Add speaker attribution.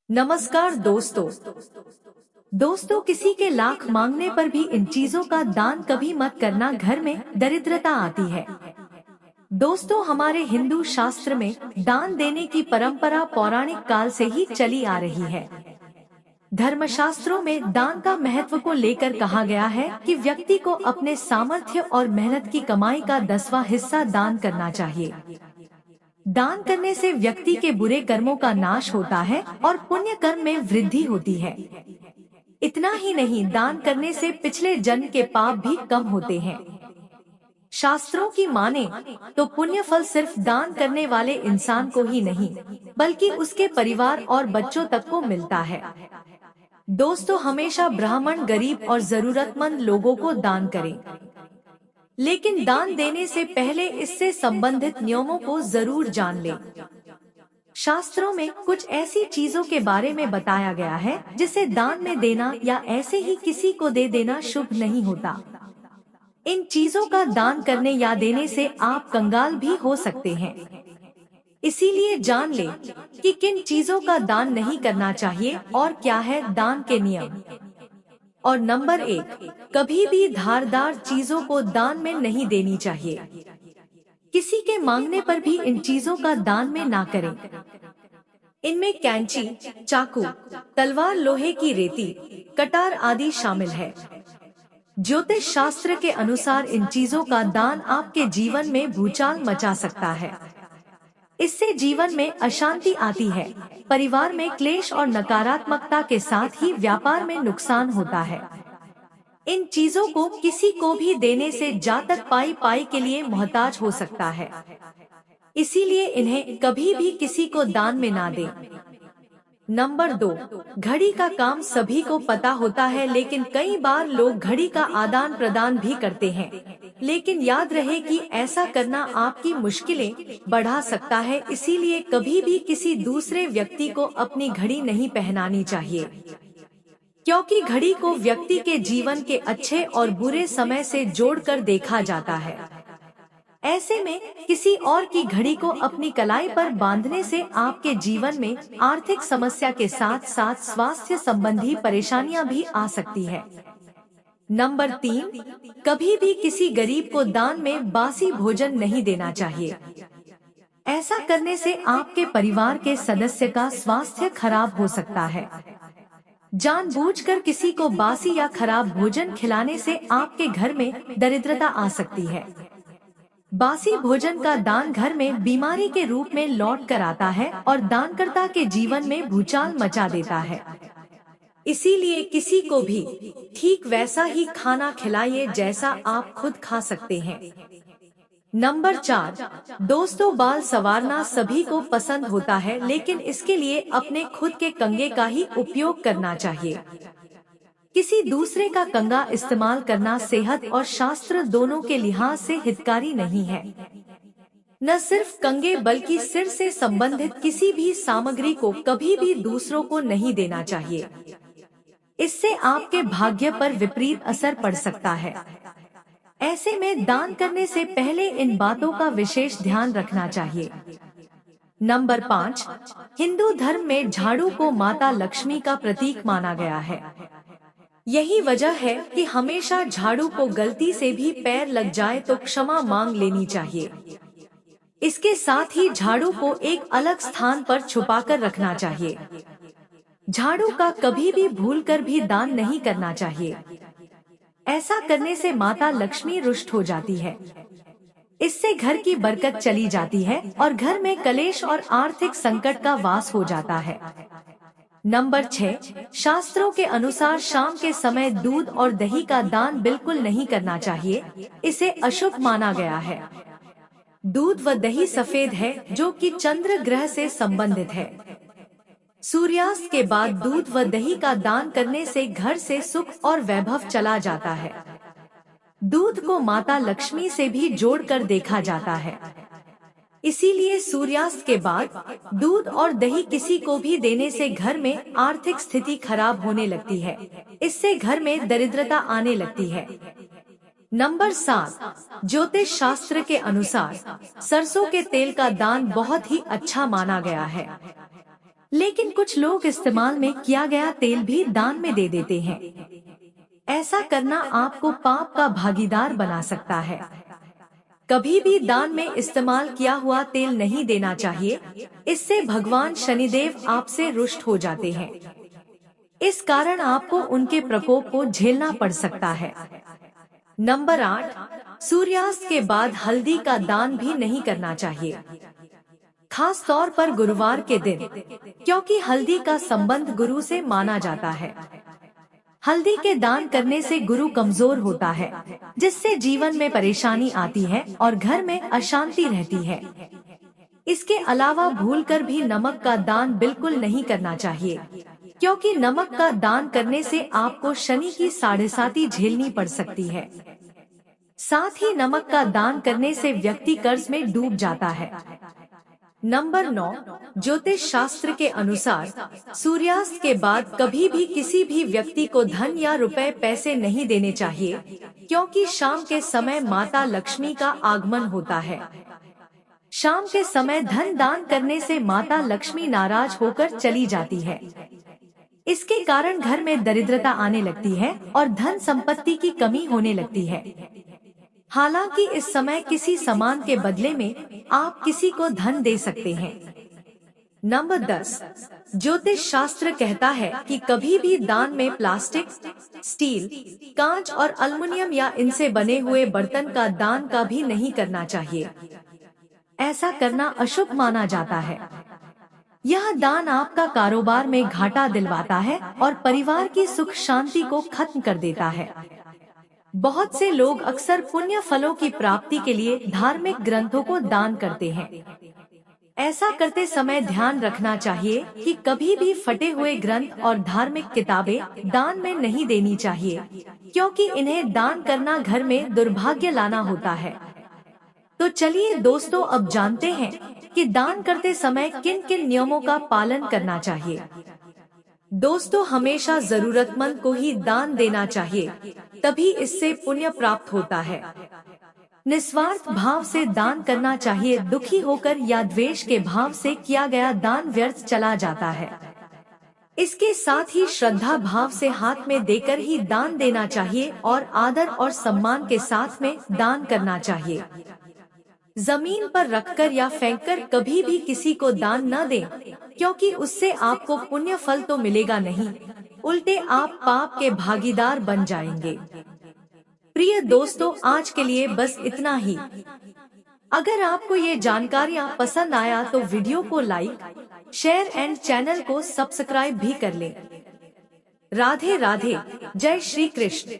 Speaker 1: नमस्कार दोस्तों किसी के लाख मांगने पर भी इन चीजों का दान कभी मत करना, घर में दरिद्रता आती है। दोस्तों, हमारे हिंदू शास्त्र में दान देने की परंपरा पौराणिक काल से ही चली आ रही है। धर्मशास्त्रों में दान का महत्व को लेकर कहा गया है कि व्यक्ति को अपने सामर्थ्य और मेहनत की कमाई का 10वां हिस्सा दान करना चाहिए। दान करने से व्यक्ति के बुरे कर्मों का नाश होता है और पुण्य कर्म में वृद्धि होती है। इतना ही नहीं, दान करने से पिछले जन्म के पाप भी कम होते हैं। शास्त्रों की माने तो पुण्य फल सिर्फ दान करने वाले इंसान को ही नहीं, बल्कि उसके परिवार और बच्चों तक को मिलता है। दोस्तों, हमेशा ब्राह्मण, गरीब और जरूरतमंद लोगों को दान करें, लेकिन दान देने से पहले इससे संबंधित नियमों को जरूर जान लें। शास्त्रों में कुछ ऐसी चीजों के बारे में बताया गया है जिसे दान में देना या ऐसे ही किसी को दे देना शुभ नहीं होता। इन चीजों का दान करने या देने से आप कंगाल भी हो सकते हैं। इसीलिए जान लें कि किन चीजों का दान नहीं करना चाहिए और क्या है दान के नियम। और नंबर 1, कभी भी धारदार चीजों को दान में नहीं देनी चाहिए। किसी के मांगने पर भी इन चीजों का दान में ना करें। इनमें कैंची, चाकू, तलवार, लोहे की रेती, कटार आदि शामिल है। ज्योतिष शास्त्र के अनुसार इन चीजों का दान आपके जीवन में भूचाल मचा सकता है। इससे जीवन में अशांति आती है, परिवार में क्लेश और नकारात्मकता के साथ ही व्यापार में नुकसान होता है। इन चीजों को किसी को भी देने से जातक पाई के लिए मोहताज हो सकता है। इसीलिए इन्हें कभी भी किसी को दान में ना दें। नंबर 2, घड़ी का काम सभी को पता होता है, लेकिन कई बार लोग घड़ी का आदान प्रदान भी करते हैं। लेकिन याद रहे कि ऐसा करना आपकी मुश्किलें बढ़ा सकता है। इसीलिए कभी भी किसी दूसरे व्यक्ति को अपनी घड़ी नहीं पहनानी चाहिए, क्योंकि घड़ी को व्यक्ति के जीवन के अच्छे और बुरे समय से जोड़कर देखा जाता है। ऐसे में किसी और की घड़ी को अपनी कलाई पर बांधने से आपके जीवन में आर्थिक समस्या के साथ साथ स्वास्थ्य संबंधी परेशानियां भी आ सकती है। नंबर 3, कभी भी किसी गरीब को दान में बासी भोजन नहीं देना चाहिए। ऐसा करने से आपके परिवार के सदस्य का स्वास्थ्य खराब हो सकता है। जानबूझकर किसी को बासी या खराब भोजन खिलाने से आपके घर में दरिद्रता आ सकती है। बासी भोजन का दान घर में बीमारी के रूप में लौट कर आता है और दानकर्ता के जीवन में भूचाल मचा देता है। इसीलिए किसी को भी ठीक वैसा ही खाना खिलाइए जैसा आप खुद खा सकते हैं। नंबर 4, दोस्तों, बाल संवारना सभी को पसंद होता है, लेकिन इसके लिए अपने खुद के कंघे का ही उपयोग करना चाहिए। किसी दूसरे का कंघा इस्तेमाल करना सेहत और शास्त्र दोनों के लिहाज से हितकारी नहीं है। न सिर्फ कंघे बल्कि सिर से संबंधित किसी भी सामग्री को कभी भी दूसरों को नहीं देना चाहिए। इससे आपके भाग्य पर विपरीत असर पड़ सकता है। ऐसे में दान करने से पहले इन बातों का विशेष ध्यान रखना चाहिए। नंबर 5, हिंदू धर्म में झाड़ू को माता लक्ष्मी का प्रतीक माना गया है। यही वजह है कि हमेशा झाड़ू को गलती से भी पैर लग जाए तो क्षमा मांग लेनी चाहिए। इसके साथ ही झाड़ू को एक अलग स्थान पर छुपाकर रखना चाहिए। झाड़ू का कभी भी भूलकर भी दान नहीं करना चाहिए। ऐसा करने से माता लक्ष्मी रुष्ट हो जाती है। इससे घर की बरकत चली जाती है और घर में कलेश और आर्थिक संकट का वास हो जाता है। नंबर 6, शास्त्रों के अनुसार शाम के समय दूध और दही का दान बिल्कुल नहीं करना चाहिए। इसे अशुभ माना गया है। दूध व दही सफेद है, जो कि चंद्र ग्रह से संबंधित है। सूर्यास्त के बाद दूध व दही का दान करने से घर से सुख और वैभव चला जाता है। दूध को माता लक्ष्मी से भी जोड़कर देखा जाता है। इसीलिए सूर्यास्त के बाद दूध और दही किसी को भी देने से घर में आर्थिक स्थिति खराब होने लगती है। इससे घर में दरिद्रता आने लगती है। नंबर 7, ज्योतिष शास्त्र के अनुसार सरसों के तेल का दान बहुत ही अच्छा माना गया है। लेकिन कुछ लोग इस्तेमाल में किया गया तेल भी दान में दे देते हैं। ऐसा करना आपको पाप का भागीदार बना सकता है। कभी भी दान में इस्तेमाल किया हुआ तेल नहीं देना चाहिए, इससे भगवान शनिदेव आपसे रुष्ट हो जाते हैं। इस कारण आपको उनके प्रकोप को झेलना पड़ सकता है। नंबर 8, सूर्यास्त के बाद हल्दी का दान भी नहीं करना चाहिए, खास तौर पर गुरुवार के दिन, क्योंकि हल्दी का संबंध गुरु से माना जाता है। हल्दी के दान करने से गुरु कमजोर होता है, जिससे जीवन में परेशानी आती है और घर में अशांति रहती है। इसके अलावा भूलकर भी नमक का दान बिल्कुल नहीं करना चाहिए, क्योंकि नमक का दान करने से आपको शनि की 7.5 झेलनी पड़ सकती है। साथ ही नमक का दान करने से व्यक्ति कर्ज में डूब जाता है। नंबर 9, ज्योतिष शास्त्र के अनुसार सूर्यास्त के बाद कभी भी किसी भी व्यक्ति को धन या रुपए पैसे नहीं देने चाहिए, क्योंकि शाम के समय माता लक्ष्मी का आगमन होता है। शाम के समय धन दान करने से माता लक्ष्मी नाराज होकर चली जाती है। इसके कारण घर में दरिद्रता आने लगती है और धन संपत्ति की कमी होने लगती है। हालांकि इस समय किसी सामान के बदले में आप किसी को धन दे सकते हैं। नंबर 10, ज्योतिष शास्त्र कहता है कि कभी भी दान में प्लास्टिक, स्टील, कांच और एल्युमिनियम या इनसे बने हुए बर्तन का दान का भी नहीं करना चाहिए। ऐसा करना अशुभ माना जाता है। यह दान आपका कारोबार में घाटा दिलवाता है और परिवार की सुख शांति को खत्म कर देता है। बहुत से लोग अक्सर पुण्य फलों की प्राप्ति के लिए धार्मिक ग्रंथों को दान करते हैं। ऐसा करते समय ध्यान रखना चाहिए कि कभी भी फटे हुए ग्रंथ और धार्मिक किताबें दान में नहीं देनी चाहिए, क्योंकि इन्हें दान करना घर में दुर्भाग्य लाना होता है। तो चलिए दोस्तों, अब जानते हैं कि दान करते समय किन किन नियमों का पालन करना चाहिए। दोस्तों, हमेशा जरूरतमंद को ही दान देना चाहिए, तभी इससे पुण्य प्राप्त होता है। निस्वार्थ भाव से दान करना चाहिए, दुखी होकर या द्वेष के भाव से किया गया दान व्यर्थ चला जाता है। इसके साथ ही श्रद्धा भाव से हाथ में देकर ही दान देना चाहिए और आदर और सम्मान के साथ में दान करना चाहिए। जमीन पर रखकर या फेंककर कभी भी किसी को दान न दें, क्योंकि उससे आपको पुण्य फल तो मिलेगा नहीं, उल्टे आप पाप के भागीदार बन जाएंगे। प्रिय दोस्तों, आज के लिए बस इतना ही। अगर आपको ये जानकारियाँ पसंद आया तो वीडियो को लाइक, शेयर एंड चैनल को सब्सक्राइब भी कर लें। राधे राधे, जय श्री कृष्ण।